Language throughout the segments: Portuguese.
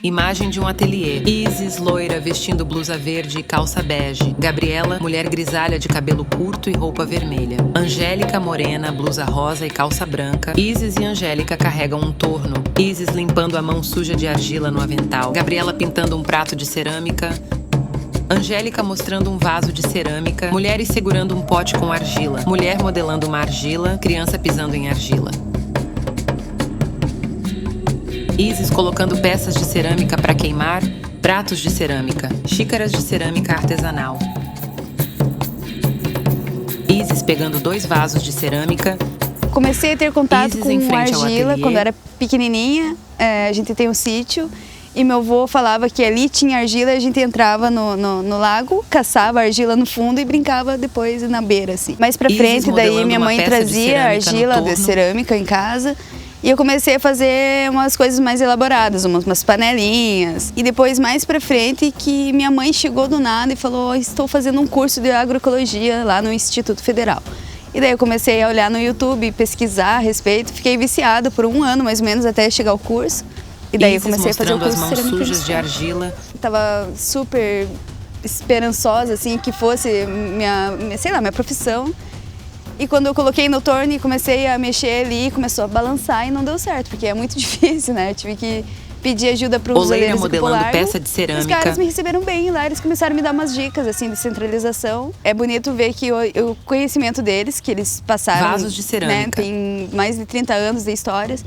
Imagem de um ateliê. Isis, loira, vestindo blusa verde e calça bege. Gabriela, mulher grisalha de cabelo curto e roupa vermelha. Angélica, morena, blusa rosa e calça branca. Isis e Angélica carregam um torno. Isis limpando a mão suja de argila no avental. Gabriela pintando um prato de cerâmica. Angélica mostrando um vaso de cerâmica. Mulheres segurando um pote com argila. Mulher modelando uma argila. Criança pisando em argila. Isis colocando peças de cerâmica para queimar, pratos de cerâmica, xícaras de cerâmica artesanal. Isis pegando 2 vasos de cerâmica. Comecei a ter contato Isis com argila quando eu era pequenininha. A gente tem um sítio e meu avô falava que ali tinha argila, a gente entrava no lago, caçava argila no fundo e brincava depois na beira, assim. Mais pra frente, daí minha mãe trazia argila de cerâmica em casa. E eu comecei a fazer umas coisas mais elaboradas, umas panelinhas. E depois, mais pra frente, que minha mãe chegou do nada e falou: estou fazendo um curso de agroecologia lá no Instituto Federal. E daí eu comecei a olhar no YouTube, pesquisar a respeito. Fiquei viciada por 1 ano, mais ou menos, até chegar ao curso. E daí eu comecei a fazer o curso de cerâmica sujas de argila. Tava super esperançosa, assim, que fosse minha profissão. E quando eu coloquei no torno e comecei a mexer ali, começou a balançar e não deu certo, porque é muito difícil, né? Eu tive que pedir ajuda para os oleiros do Campo Largo. Peça de cerâmica. Os caras me receberam bem lá, eles começaram a me dar umas dicas, assim, de centralização. É bonito ver que o conhecimento deles, que eles passaram... Vasos de cerâmica. Né, tem mais de 30 anos de histórias,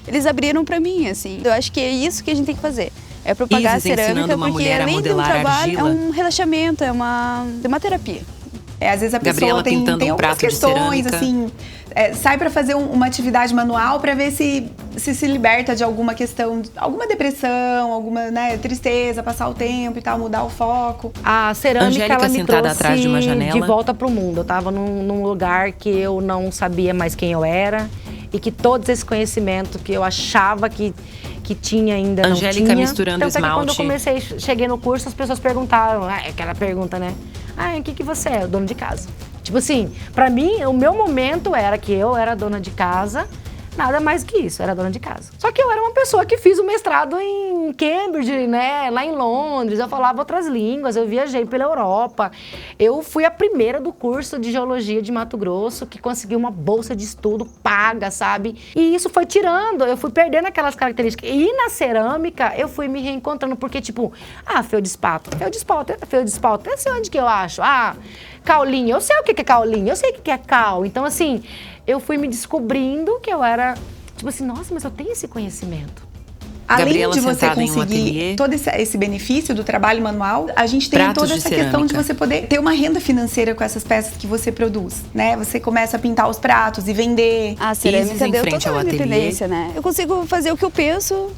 eles abriram para mim, assim. Eu acho que é isso que a gente tem que fazer. É propagar Isis a cerâmica, porque além de um trabalho, é um relaxamento, é uma terapia. Às vezes a Gabriela pessoa tem algumas questões, assim, sai para fazer uma atividade manual para ver se liberta de alguma questão, alguma depressão, alguma, né, tristeza, passar o tempo e tal, mudar o foco. A cerâmica, Angélica ela me sentada trouxe atrás de uma janela. de volta pro mundo. Eu tava num lugar que eu não sabia mais quem eu era e que todos esses conhecimentos que eu achava que tinha ainda não tinha. Angélica misturando esmalte. esmalte. Quando eu cheguei no curso, as pessoas perguntaram, aquela pergunta, né? O que você é? O dono de casa. Tipo assim, pra mim, o meu momento era que eu era dona de casa, nada mais que isso, era dona de casa. Só que eu era uma pessoa que fiz o mestrado em Cambridge, né, lá em Londres, eu falava outras línguas, eu viajei pela Europa. Eu fui a primeira do curso de Geologia de Mato Grosso que conseguiu uma bolsa de estudo paga, sabe? E isso foi tirando, eu fui perdendo aquelas características. E na cerâmica, eu fui me reencontrando, porque tipo, feldespato, eu sei onde que eu acho. Caulinho, eu sei o que é caulinho, eu sei o que é cal. Então assim, eu fui me descobrindo que eu era, tipo assim, nossa, mas eu tenho esse conhecimento. Além Gabriela de você conseguir todo esse benefício do trabalho manual, a gente tem toda essa questão de você poder ter uma renda financeira com essas peças que você produz, né? Você começa a pintar os pratos e vender. A cerâmica deu total independência, né? Eu consigo fazer o que eu penso,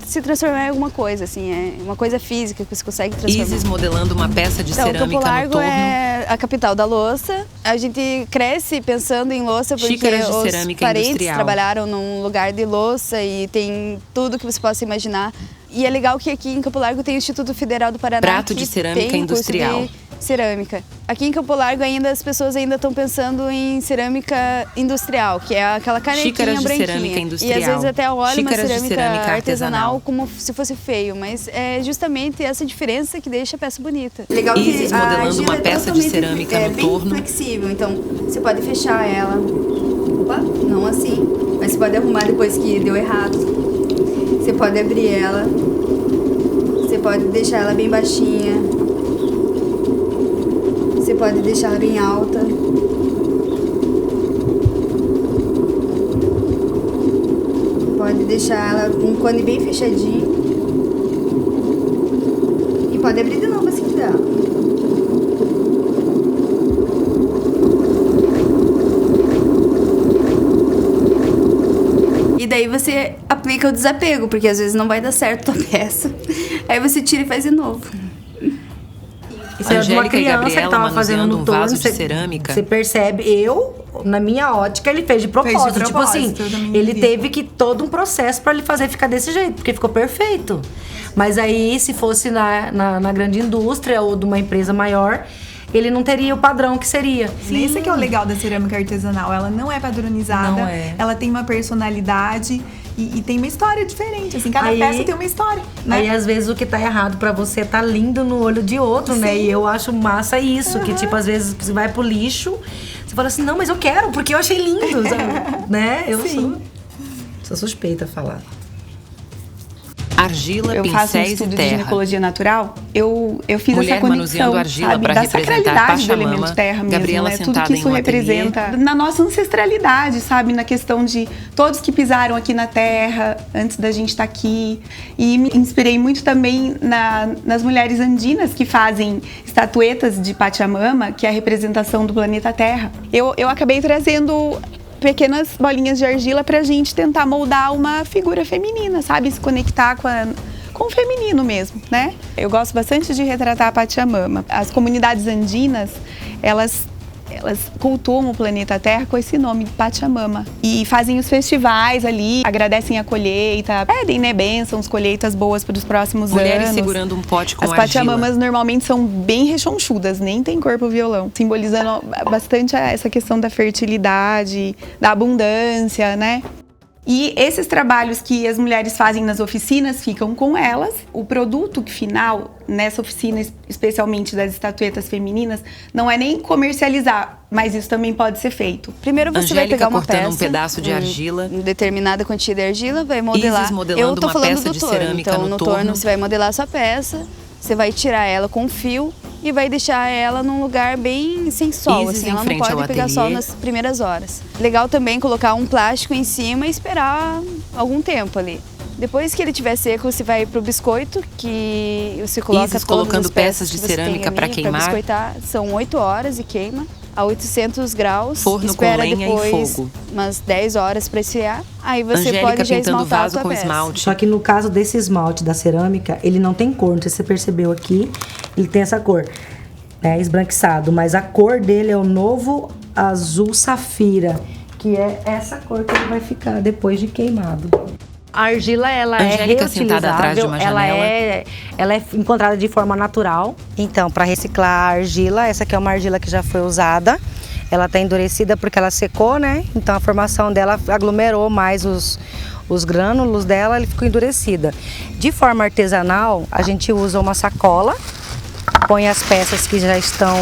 se transformar em alguma coisa, assim, é uma coisa física que você consegue transformar. Isis modelando uma peça de cerâmica Campo Largo no torno. É a capital da louça. A gente cresce pensando em louça porque os parentes trabalharam num lugar de louça e tem tudo que você possa imaginar. E é legal que aqui em Campo Largo tem o Instituto Federal do Paraná, prato de cerâmica industrial. De cerâmica. Aqui em Campo Largo ainda as pessoas ainda estão pensando em cerâmica industrial, que é aquela canequinha xícaras de branquinha. Cerâmica industrial. E às vezes até olha uma cerâmica cerâmica artesanal como se fosse feio, mas é justamente essa diferença que deixa a peça bonita. Legal que Isis modelando uma peça de cerâmica no torno. É bem flexível, então você pode fechar ela. Opa, não assim, mas você pode arrumar depois que deu errado. Você pode abrir ela. Você pode deixar ela bem baixinha. Você pode deixar ela bem alta. Pode deixar ela com um cone bem fechadinho. E pode abrir de novo assim que dá. E daí você aplica o desapego, porque às vezes não vai dar certo a peça. Aí você tira e faz de novo. Isso é de uma criança que tava fazendo no torno, vaso de cerâmica. Você percebe, na minha ótica, ele fez de propósito. Tipo assim, ele teve que todo um processo pra ele fazer ficar desse jeito, porque ficou perfeito. Mas aí, se fosse na grande indústria ou de uma empresa maior, ele não teria o padrão que seria. Sim. Esse que é o legal da cerâmica artesanal. Ela não é padronizada, ela tem uma personalidade E tem uma história diferente, assim, cada peça tem uma história, né? Aí, às vezes, o que tá errado pra você tá lindo no olho de outro, né? E eu acho massa isso, que, tipo, às vezes você vai pro lixo, você fala assim, não, mas eu quero, porque eu achei lindo, sabe? Né? Eu sou suspeita a falar. Argila, eu faço um pincéis estudo e de terra. ginecologia natural, eu fiz Mulher essa conexão, manuseando argila sabe, para da representar sacralidade do Pachamama, elemento terra mesmo, Gabriela né? Tudo sentada que em isso um representa na nossa ancestralidade, sabe, na questão de todos que pisaram aqui na terra antes da gente estar aqui. E me inspirei muito também nas mulheres andinas que fazem estatuetas de Pachamama, que é a representação do planeta Terra. Eu acabei trazendo pequenas bolinhas de argila pra gente tentar moldar uma figura feminina, sabe? Se conectar com o feminino mesmo, né? Eu gosto bastante de retratar a Pachamama. As comunidades andinas, elas cultuam o planeta Terra com esse nome, Pachamama. E fazem os festivais ali, agradecem a colheita, pedem, né, bênçãos, colheitas boas para os próximos Mulheres anos. segurando um pote com As argila. Pachamamas normalmente são bem rechonchudas, nem tem corpo violão. Simbolizando bastante essa questão da fertilidade, da abundância, né? E esses trabalhos que as mulheres fazem nas oficinas ficam com elas. O produto final, nessa oficina, especialmente das estatuetas femininas, não é nem comercializar, mas isso também pode ser feito. Primeiro você vai Angélica pegar uma cortando peça, um pedaço de argila. determinada quantidade de argila, vai modelar. Isis modelando Eu tô uma falando peça do de torno. cerâmica então, no no torno. torno você vai modelar a sua peça, você vai tirar ela com fio e vai deixar ela num lugar bem sem sol, Isis assim, em ela não frente ao pode pegar ateliê. sol nas primeiras horas. Legal também colocar um plástico em cima e esperar algum tempo ali. Depois que ele estiver seco, você vai pro biscoito, que você coloca Isis todas colocando as peças peças de que você tem cerâmica ali pra queimar. biscoitar. São 8 horas e queima a 800 graus. Forno espera com lenha e depois fogo. umas 10 horas para esfriar. Aí você Angélica pode já pintando esmaltar a vaso sua com peça. esmalte. Só que no caso desse esmalte da cerâmica, ele não tem cor. Não sei se você percebeu aqui, ele tem essa cor, né, esbranquiçado. Mas a cor dele é o novo azul safira, que é essa cor que ele vai ficar depois de queimado. A argila, ela Angélica é sentada atrás de reutilizável, uma janela. ela é encontrada de forma natural. Então, para reciclar a argila, essa aqui é uma argila que já foi usada. Ela está endurecida porque ela secou, né? Então a formação dela aglomerou mais os grânulos dela, ela ficou endurecida. De forma artesanal, a gente usa uma sacola, põe as peças que já estão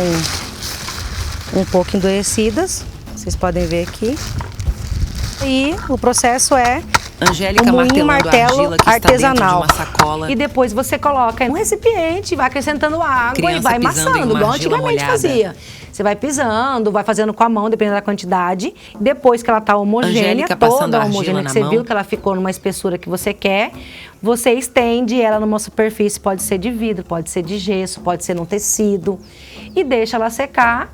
um pouco endurecidas, vocês podem ver aqui. E o processo é Angélica um moinho martelando a martelo argila que artesanal. está dentro de uma sacola. E depois você coloca em um recipiente, vai acrescentando água Criança e vai pisando em amassando, uma igual argila antigamente molhada. fazia. Você vai pisando, vai fazendo com a mão, dependendo da quantidade. Depois que ela tá homogênea, Angélica passando toda a argila homogênea, na que você mão. viu que ela ficou numa espessura que você quer, você estende ela numa superfície, pode ser de vidro, pode ser de gesso, pode ser num tecido, e deixa ela secar.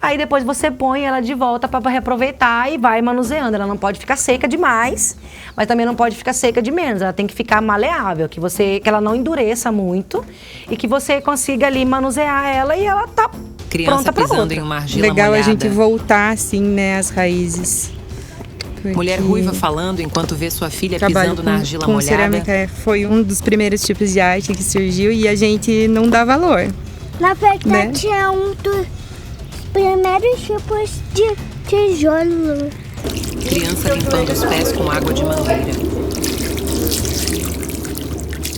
Aí depois você põe ela de volta para reaproveitar e vai manuseando. Ela não pode ficar seca demais, mas também não pode ficar seca de menos. Ela tem que ficar maleável, que ela não endureça muito e que você consiga ali manusear ela e ela tá Criança pronta para pisando outra. em uma argila Legal molhada. a gente voltar, assim, né, às raízes. Porque Mulher ruiva falando enquanto vê sua filha trabalho pisando na argila com molhada. cerâmica foi um dos primeiros tipos de arte que surgiu e a gente não dá valor. Na verdade, Né? é um dos primeiros tipos de tijolo. Criança limpando os pés com água de mangueira.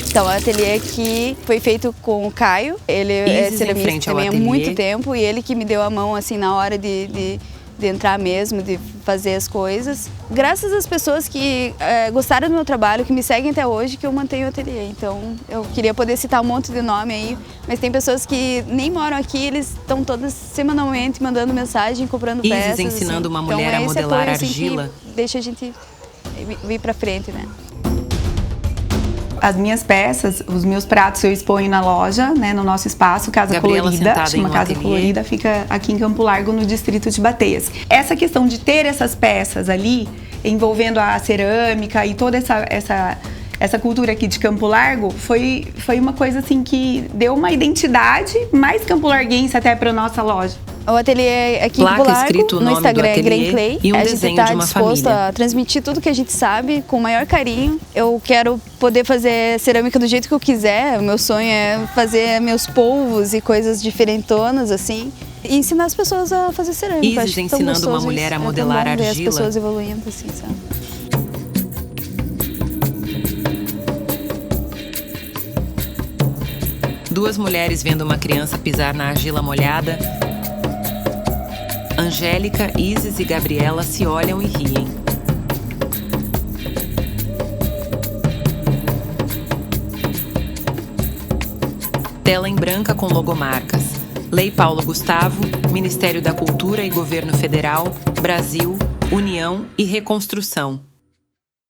Então, o ateliê aqui foi feito com o Caio. Ele é Isis em ceramista frente ao também há ateliê. muito tempo. E ele que me deu a mão, assim, na hora de entrar mesmo, de fazer as coisas. Graças às pessoas que gostaram do meu trabalho, que me seguem até hoje, que eu mantenho o ateliê. Então, eu queria poder citar um monte de nome aí, mas tem pessoas que nem moram aqui, eles estão todas semanalmente mandando mensagem, comprando Isis peças. ensinando assim. uma mulher então, a esse modelar apoio, assim, argila. que deixa a gente vir pra frente, né? As minhas peças, os meus pratos eu exponho na loja, né, no nosso espaço, Casa Gabriela Colorida, sentada chama em um Casa ateliê. Colorida, fica aqui em Campo Largo, no distrito de Bateias. Essa questão de ter essas peças ali, envolvendo a cerâmica e toda essa cultura aqui de Campo Largo, foi uma coisa assim que deu uma identidade mais campolarguense até para nossa loja. O ateliê aqui em Placa Campo Largo, escrito o no nome do Instagram é ateliê Grain Clay. e um a gente desenho está de uma disposto família. a transmitir tudo que a gente sabe com o maior carinho. Eu quero poder fazer cerâmica do jeito que eu quiser. O meu sonho é fazer meus polvos e coisas diferentonas, assim. E ensinar as pessoas a fazer cerâmica. Isis Acho tão ensinando uma gostoso mulher isso. a É tão modelar bom ver as argila. pessoas evoluindo assim, sabe? Duas mulheres vendo uma criança pisar na argila molhada. Angélica, Isis e Gabriela se olham e riem. Tela em branca com logomarcas. Lei Paulo Gustavo, Ministério da Cultura e Governo Federal, Brasil, União e Reconstrução.